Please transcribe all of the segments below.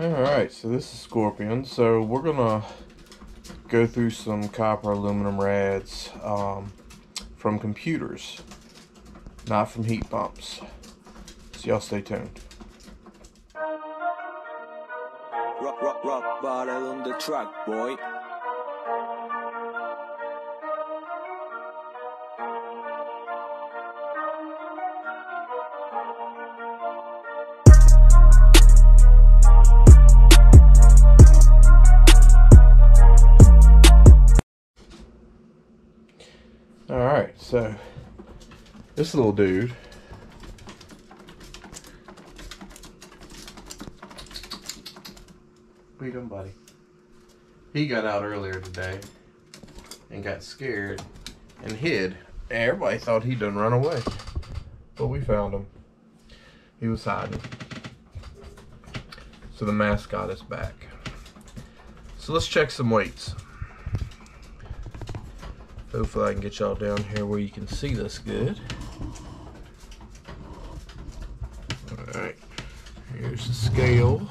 Alright, so this is Scorpion. So we're gonna go through some copper aluminum rads from computers, not from heat pumps. So y'all stay tuned. Rock bottle on the track, boy. Alright, so this little dude what you doing, buddy? He got out earlier today and got scared and hid. Everybody thought he done run away, but we found him. He was hiding. So the mascot is back. So let's check some weights. Hopefully I can get y'all down here where you can see this good. Alright, here's the scale.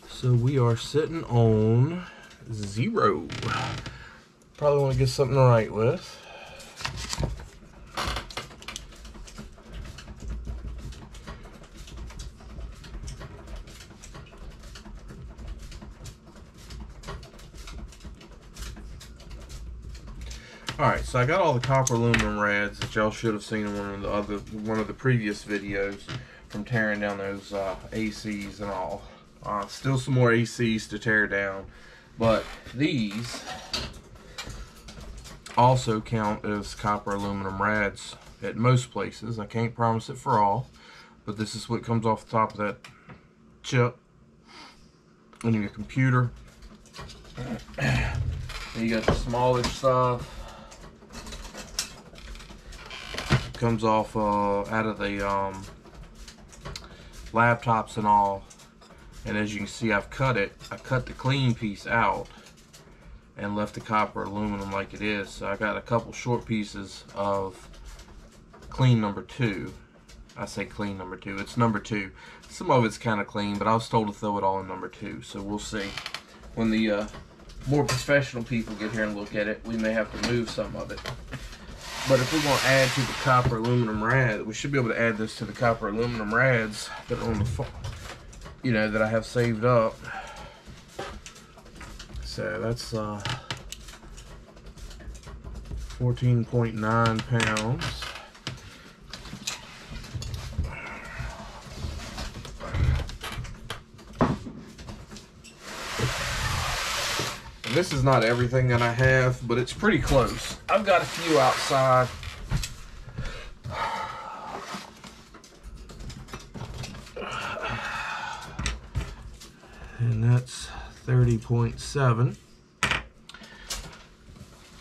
So we are sitting on 0. Probably want to get something to write with. Alright, so I got all the copper aluminum rads that y'all should have seen in one of the previous videos from tearing down those ACs and all. Still some more ACs to tear down, but these also count as copper aluminum rads at most places. I can't promise it for all, but this is what comes off the top of that chip in your computer. Then you got the smaller stuff. Comes off out of the laptops and all, and as you can see, I cut the clean piece out and left the copper aluminum like it is. So I got a couple short pieces of clean number 2. I say clean number 2, it's number 2. Some of it's kind of clean, but I was told to throw it all in number 2, so we'll see. When the more professional people get here and look at it, we may have to move some of it. But if we're going to add to the copper aluminum rad, we should be able to add this to the copper aluminum rads that are on the, that I have saved up. So that's 14.9 pounds. And this is not everything that I have, but it's pretty close. I've got a few outside. And that's 30.7.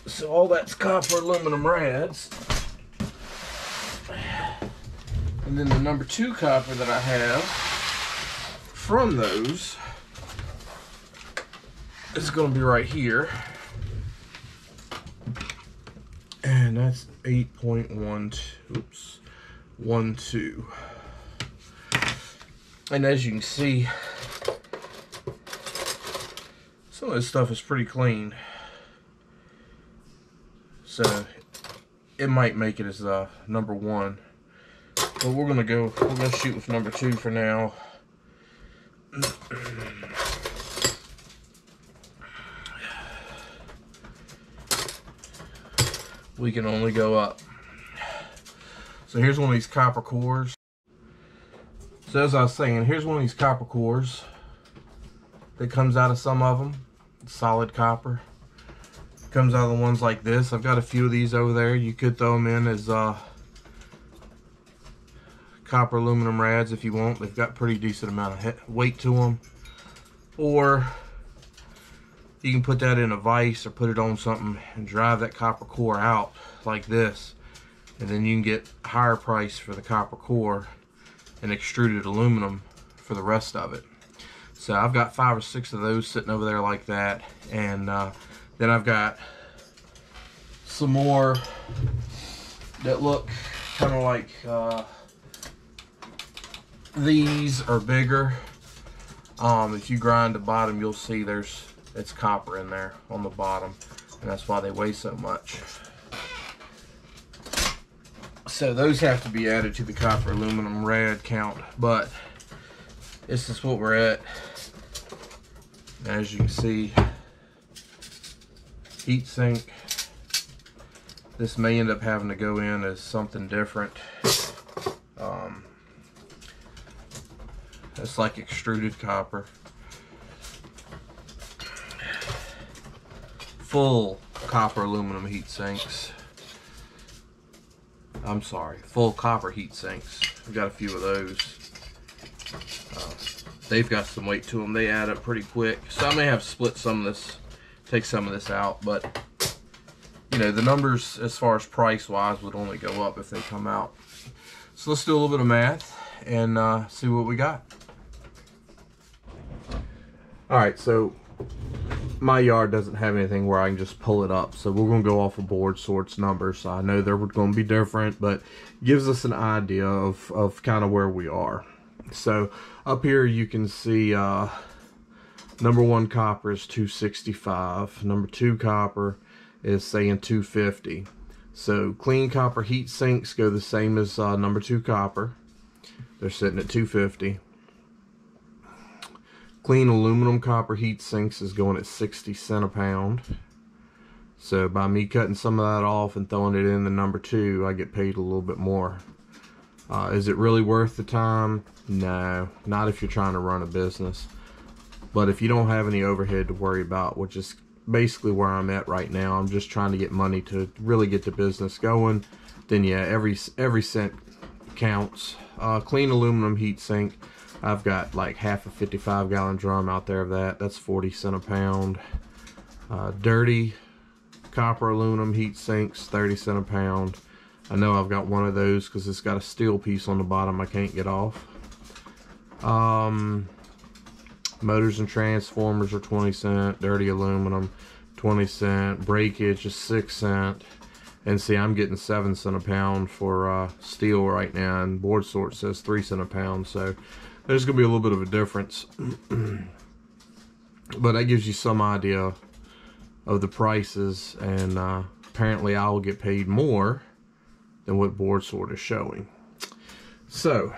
So all that's copper aluminum rads. And then the number 2 copper that I have from those is going to be right here. And that's 8.12. And as you can see, some of this stuff is pretty clean. So it might make it as number 1. But we're gonna shoot with number 2 for now. We can only go up. So here's one of these copper cores. So as I was saying, here's one of these copper cores that comes out of some of them. Solid copper. Comes out of the ones like this. I've got a few of these over there. You could throw them in as copper aluminum rads if you want. They've got pretty decent amount of weight to them. Or you can put that in a vise or put it on something and drive that copper core out like this, and then you can get a higher price for the copper core and extruded aluminum for the rest of it. So I've got 5 or 6 of those sitting over there like that, and then I've got some more that look kind of like These are bigger. If you grind the bottom, you'll see it's copper in there on the bottom, and that's why they weigh so much. So those have to be added to the copper aluminum rad count, but this is what we're at. As you can see, heat sink. This may end up having to go in as something different. It's like extruded copper. Full copper aluminum heat sinks. I'm sorry, full copper heat sinks. We've got a few of those. They've got some weight to them. They add up pretty quick. So I may have to split some of this, take some of this out, but you know, the numbers as far as price wise would only go up if they come out. So let's do a little bit of math and see what we got. Alright, so my yard doesn't have anything where I can just pull it up, so we're going to go off of Board Sort's numbers. So I know they're going to be different, but gives us an idea of kind of where we are. So up here you can see number 1 copper is 265, number 2 copper is saying 250. So clean copper heat sinks go the same as number 2 copper. They're sitting at 250. Clean aluminum copper heat sinks is going at 60 cents a pound. So by me cutting some of that off and throwing it in the number 2, I get paid a little bit more. Is it really worth the time? No, not if you're trying to run a business. But if you don't have any overhead to worry about, which is basically where I'm at right now, I'm just trying to get money to really get the business going, then yeah, every cent counts. Clean aluminum heat sink, I've got like half a 55-gallon drum out there of that. That's 40 cents a pound. Dirty copper aluminum heat sinks, 30 cents a pound. I know I've got one of those because it's got a steel piece on the bottom I can't get off. Motors and transformers are 20 cents. Dirty aluminum, 20 cents. Breakage is 6 cents. And see, I'm getting 7 cents a pound for steel right now, and Board Sort says 3 cents a pound. So there's going to be a little bit of a difference. But that gives you some idea of the prices, and apparently I will get paid more than what Board Sort is showing. So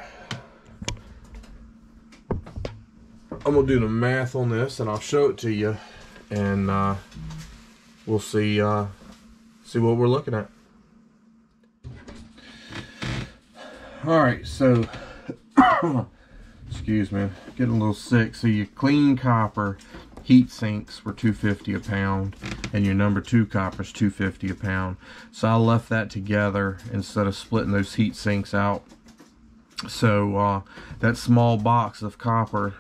I'm going to do the math on this, and I'll show it to you, and we'll see what we're looking at. Alright, so excuse me, getting a little sick. So your clean copper heat sinks were $2.50 a pound, and your number 2 copper is $2.50 a pound. So I left that together instead of splitting those heat sinks out. So that small box of copper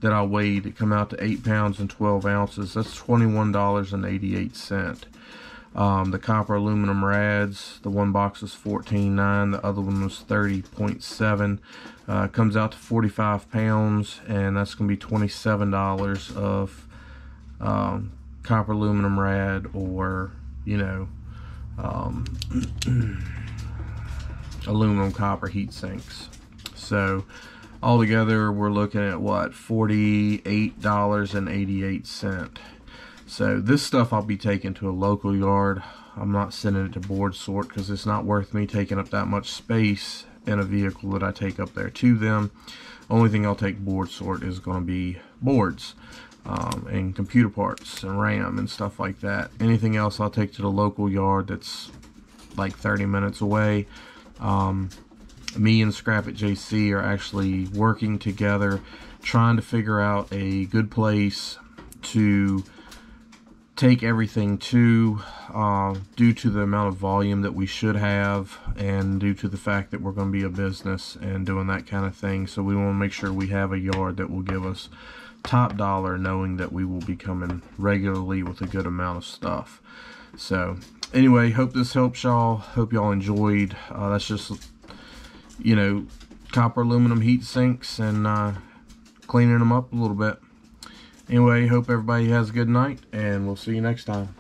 that I weighed, it come out to 8 pounds and 12 ounces. That's $21.88. The copper aluminum rads, the one box is $14.9, the other one was $30.7. Comes out to 45 pounds, and that's going to be $27 of copper aluminum rad, or you know, aluminum copper heat sinks. So altogether we're looking at what, $48.88. So this stuff I'll be taking to a local yard. I'm not sending it to Board Sort because it's not worth me taking up that much space in a vehicle that I take up there to them. Only thing I'll take Board Sort is going to be boards and computer parts and RAM and stuff like that. Anything else I'll take to the local yard that's like 30 minutes away. Me and Scrap It JC are actually working together, trying to figure out a good place to take everything to, due to the amount of volume that we should have, and due to the fact that we're going to be a business and doing that kind of thing. So we want to make sure we have a yard that will give us top dollar, knowing that we will be coming regularly with a good amount of stuff. So anyway, hope this helps y'all. Hope y'all enjoyed. That's just, you know, copper aluminum heat sinks and cleaning them up a little bit. Anyway, hope everybody has a good night, and we'll see you next time.